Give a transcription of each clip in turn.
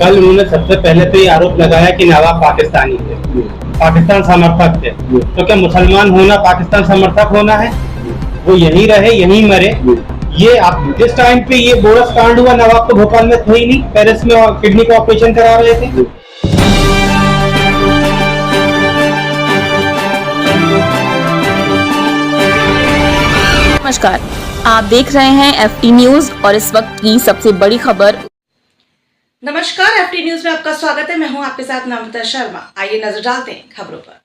कल उन्होंने सबसे पहले तो ये आरोप लगाया कि नवाब पाकिस्तानी थे, पाकिस्तान समर्थक थे। तो क्या मुसलमान होना पाकिस्तान समर्थक होना है? वो यहीं रहे, यहीं मरे। ये आप जिस टाइम पे ये बोरस कांड हुआ, नवाब तो भोपाल में थे ही नहीं, पेरिस में किडनी का ऑपरेशन करा रहे थे। नमस्कार, आप देख रहे हैं FT न्यूज और इस वक्त की सबसे बड़ी खबर। नमस्कार, FT न्यूज में आपका स्वागत है। मैं हूं आपके साथ नम्रता शर्मा। आइए नजर डालते हैं खबरों पर।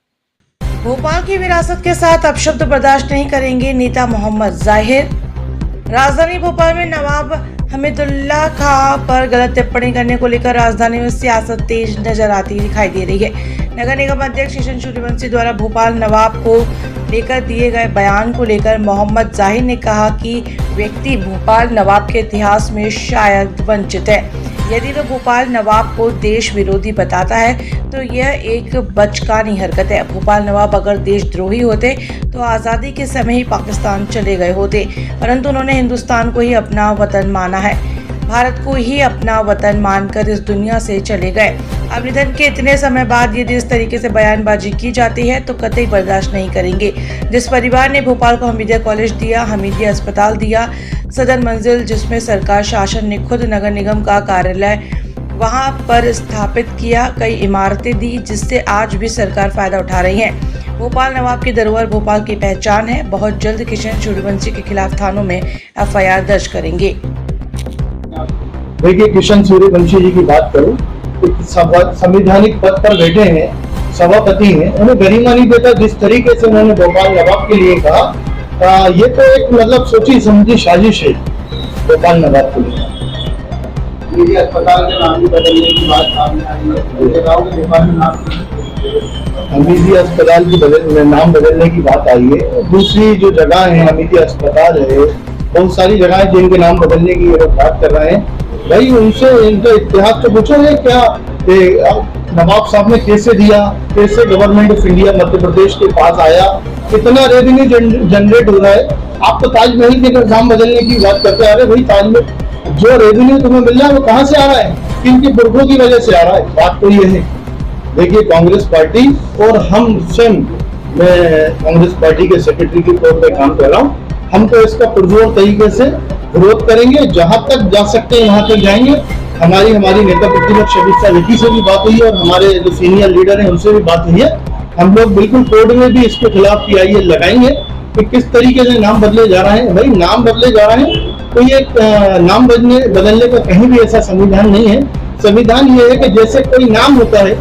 भोपाल की विरासत के साथ अपशब्द बर्दाश्त नहीं करेंगे नेता मोहम्मद जाहिर। राजधानी भोपाल में नवाब हमीदुल्लाह खां पर गलत टिप्पणी करने को लेकर राजधानी में सियासत तेज नजर आती दिखाई दे रही है। नगर निगम अध्यक्ष किशन सूर्यवंशी द्वारा भोपाल नवाब को लेकर दिए गए बयान को लेकर मोहम्मद जाहिर ने कहा कि व्यक्ति भोपाल नवाब के इतिहास में शायद वंचित है। यदि वह भोपाल नवाब को देश विरोधी बताता है तो यह एक बचकानी हरकत है। भोपाल नवाब अगर देशद्रोही होते तो आज़ादी के समय ही पाकिस्तान चले गए होते, परंतु उन्होंने हिंदुस्तान को ही अपना वतन माना है, भारत को ही अपना वतन मानकर इस दुनिया से चले गए। अब निधन के इतने समय बाद यदि इस तरीके से बयानबाजी की जाती है तो कतई बर्दाश्त नहीं करेंगे। जिस परिवार ने भोपाल को हमीदिया कॉलेज दिया, हमीदिया अस्पताल दिया, सदर मंजिल जिसमें सरकार शासन ने खुद नगर निगम का कार्यालय वहां पर स्थापित किया, कई इमारतें दी जिससे आज भी सरकार फायदा उठा रही है। भोपाल नवाब की धरोहर भोपाल की पहचान है। बहुत जल्द किशन सूर्यवंशी के खिलाफ थानों में FIR दर्ज करेंगे। देखिए, किशन सूर्यवंशी जी की बात करूं, संवैधानिक पद पर बैठे हैं, सभापति हैं, उन्हें गरिमा नहीं देता जिस तरीके से उन्होंने भोपाल नवाब के लिए कहा। ये तो एक मतलब सोची समझी साजिश है भोपाल नवाब के लिए। अस्पताल के नाम बदलने की बात सामने आई है, हमीदी अस्पताल की नाम बदलने की बात आई है। दूसरी जो जगह है हमीदी अस्पताल है, बहुत सारी जगह है जिनके नाम बदलने की ये लोग बात कर रहे हैं। भाई उनसे इनका इतिहास तो पूछोगे क्या? नवाब साहब ने कैसे दिया, कैसे government of India Madhya Pradesh के पास आया, कितना रेवेन्यू जनरेट हो रहा है। आप तो ताजमहल के नाम बदलने की बात करते आ रहे। भाई ताजमहल जो रेवेन्यू तुम्हें मिल रहा है वो कहाँ से आ रहा है? किनकी पुरखों की वजह से आ रहा है। बात तो ये है। देखिए, कांग्रेस पार्टी और हम स्वयं, मैं कांग्रेस पार्टी के सेक्रेटरी के तौर पर काम कर रहा हूँ, हम तो इसका पुरजोर तरीके से विरोध करेंगे। जहां तक जा सकते हैं वहां तक जाएंगे। हमारी नेता प्रतिपक्ष शबीर विकी से भी बात हुई है और हमारे जो सीनियर लीडर हैं उनसे भी बात हुई है। हम लोग बिल्कुल कोर्ट में भी इसके खिलाफ PIL लगाएंगे कि किस तरीके से नाम बदले जा रहे हैं। भाई नाम बदले जा रहे हैं, कोई एक नाम बदलने का कहीं भी ऐसा संविधान नहीं है। संविधान ये है कि जैसे कोई नाम होता है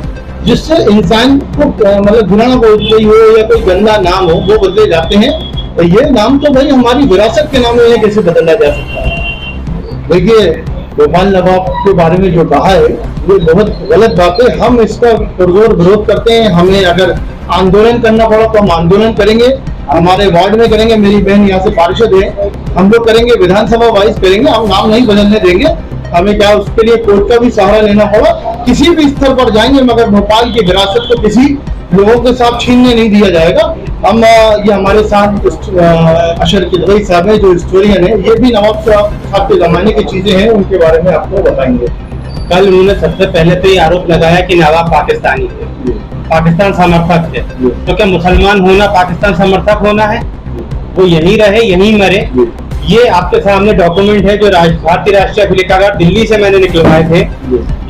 जिससे इंसान को मतलब घृणा कोई हो या कोई गंदा नाम हो वो बदले जाते हैं, तो ये नाम तो भाई हमारी विरासत के नाम में कैसे बदला जा सकता है? देखिए, भोपाल नवाब के बारे में जो कहा है ये बहुत गलत बात है। हम इसका पुरजोर विरोध करते हैं। हमें अगर आंदोलन करना पड़ा तो हम आंदोलन करेंगे, हमारे वार्ड में करेंगे। मेरी बहन यहाँ से पार्षद है, हम लोग करेंगे, विधानसभा वाइज करेंगे। हम नाम नहीं बदलने देंगे। हमें क्या उसके लिए कोर्ट का भी सहारा लेना पड़ा, किसी भी स्तर पर जाएंगे, मगर भोपाल की विरासत को किसी लोगों के साथ छीनने नहीं दिया जाएगा। हम ये हमारे साथ अशर किदवई साहब है जो हिस्टोरियन है, ये भी नवाब साहब के जमाने की चीजें हैं, उनके बारे में आपको बताएंगे। कल उन्होंने सबसे पहले तो ये आरोप लगाया कि नवाब पाकिस्तानी थे, पाकिस्तान समर्थक थे। तो क्या मुसलमान होना पाकिस्तान समर्थक होना है? वो यहीं रहे, यहीं मरे। ये आपके सामने डॉक्यूमेंट है जो भारतीय राष्ट्रीय अभिलेखागार दिल्ली से मैंने निकलवाए थे।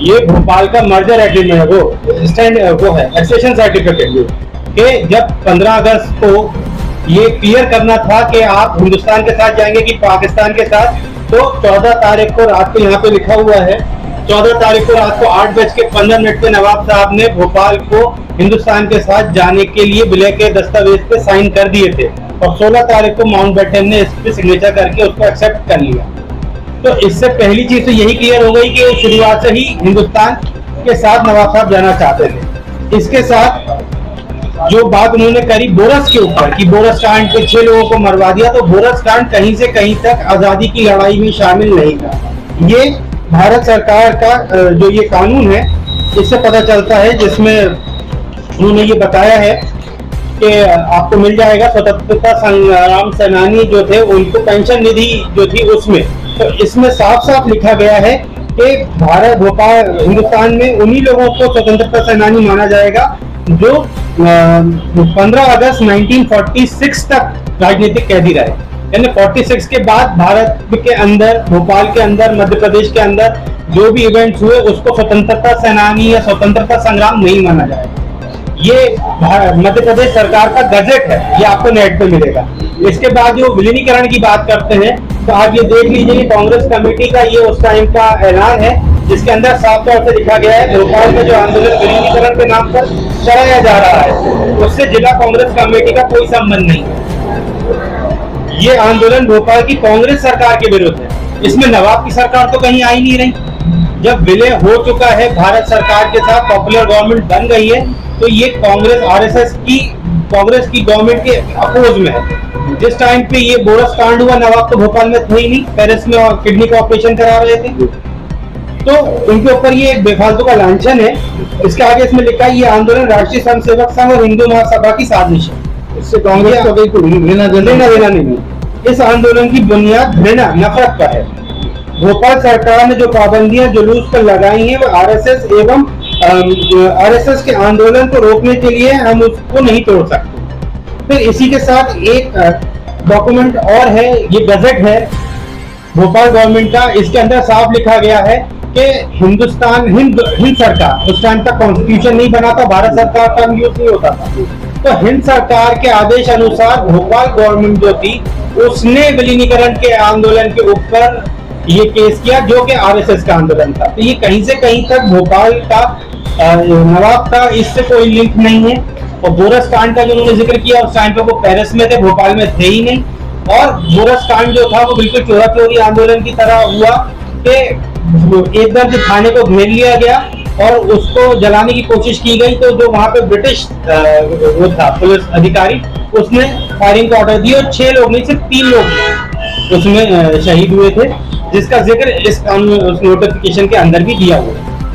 ये भोपाल का मर्जर एग्रीमेंट है, वो है एक्सेशन सर्टिफिकेट के। जब 15 अगस्त को ये क्लियर करना था कि आप हिंदुस्तान के साथ जाएंगे कि पाकिस्तान के साथ, तो 14 तारीख को रात को यहाँ पे लिखा हुआ है, 14 तारीख को रात को 8:15 पे नवाब साहब ने भोपाल को हिंदुस्तान के साथ जाने के लिए विलय के दस्तावेज पे साइन कर दिए थे और 16 तारीख को माउंटबेटन ने इस पे सिग्नेचर करके उसको एक्सेप्ट कर लिया। तो इससे पहली चीज तो यही क्लियर हो गई कि शुरुआत से ही हिंदुस्तान के साथ नवाब साहब जाना चाहते थे। इसके साथ जो बात उन्होंने करी बोरस के ऊपर कि बोरस कांड पे 6 लोगों को मरवा दिया, तो बोरस कांड कहीं से कहीं तक आजादी की लड़ाई में शामिल नहीं था। ये भारत सरकार का जो ये कानून है इससे पता चलता है, जिसमें उन्होंने ये बताया है कि आपको मिल जाएगा स्वतंत्रता संग्राम सेनानी जो थे उनको पेंशन निधि जो थी उसमें। तो इसमें साफ साफ लिखा गया है कि भारत भोपाल हिंदुस्तान में उन्हीं लोगों को स्वतंत्रता सेनानी माना जाएगा जो 15 अगस्त 1946 तक राजनीतिक कैदी रहे। यानी 46 के बाद भारत के अंदर, भोपाल के अंदर, मध्य प्रदेश के अंदर जो भी इवेंट्स हुए उसको स्वतंत्रता सेनानी या स्वतंत्रता संग्राम नहीं माना जाएगा। ये मध्य प्रदेश सरकार का गजट है, ये आपको नेट पे मिलेगा। इसके बाद जो विलीनीकरण की बात करते हैं तो आप ये देख लीजिए कि कांग्रेस कमेटी का ये उस टाइम का ऐलान है, जिसके अंदर साफ तौर से लिखा गया है भोपाल में जो आंदोलन विलीनीकरण के नाम पर चलाया जा रहा है उससे जिला कांग्रेस कमेटी का कोई संबंध नहीं है। ये आंदोलन भोपाल की कांग्रेस सरकार के विरुद्ध है। इसमें नवाब की सरकार तो कहीं आई नहीं रही। जब विलय हो चुका है, भारत सरकार के साथ पॉपुलर गवर्नमेंट बन गई है, तो ये कांग्रेस आरएसएस की गवर्नमेंट के अपोज में है। जिस टाइम पे ये बोरस कांड हुआ, नवाब तो भोपाल में थे ही नहीं, पेरिस में किडनी का ऑपरेशन करा रहे थे, तो उनके ऊपर ये एक बेफालतू का लांछन है। इसके आगे इसमें लिखा है ये आंदोलन राष्ट्रीय स्वयं सेवक संघ और हिंदू महासभा की साजिश है। इससे कांग्रेस का कोई लेना देना नहीं। इस आंदोलन की बुनियाद घृणा, नफरत पर है। भोपाल सरकार ने जो पाबंदियां जुलूस पर लगाई हैं वो आरएसएस के आंदोलन को रोकने के लिए हम उसको नहीं तोड़ सकते। फिर इसी के साथ एक डॉक्यूमेंट और है, ये गजट है भोपाल गवर्नमेंट का। इसके अंदर साफ लिखा गया है कि हिंद सरकार, उस टाइम तक कॉन्स्टिट्यूशन नहीं बना था, भारत सरकार का यूज नहीं होता था, तो हिंद सरकार के आदेश अनुसार भोपाल गवर्नमेंट जो थी उसने विलीनीकरण के आंदोलन के ऊपर ये केस किया जो कि आरएसएस का आंदोलन था। तो ये कहीं से कहीं तक भोपाल का नवाब का इससे कोई लिंक नहीं है। और बोरस कांड का जो उन्होंने जिक्र किया उस टाइम पे वो पेरिस में थे, भोपाल में थे ही नहीं। और बोरस कांड जो था वो बिल्कुल चोरा चोरी आंदोलन की तरह हुआ कि एकदम से थाने को घेर लिया गया और उसको जलाने की कोशिश की गई। तो जो वहां पे ब्रिटिश वो था पुलिस अधिकारी, उसने फायरिंग का ऑर्डर दिया और 6 लोग नहीं, सिर्फ 3 लोग उसमें शहीद हुए थे, जिसका जिक्र इस नोटिफिकेशन के अंदर भी दिया हुआ है।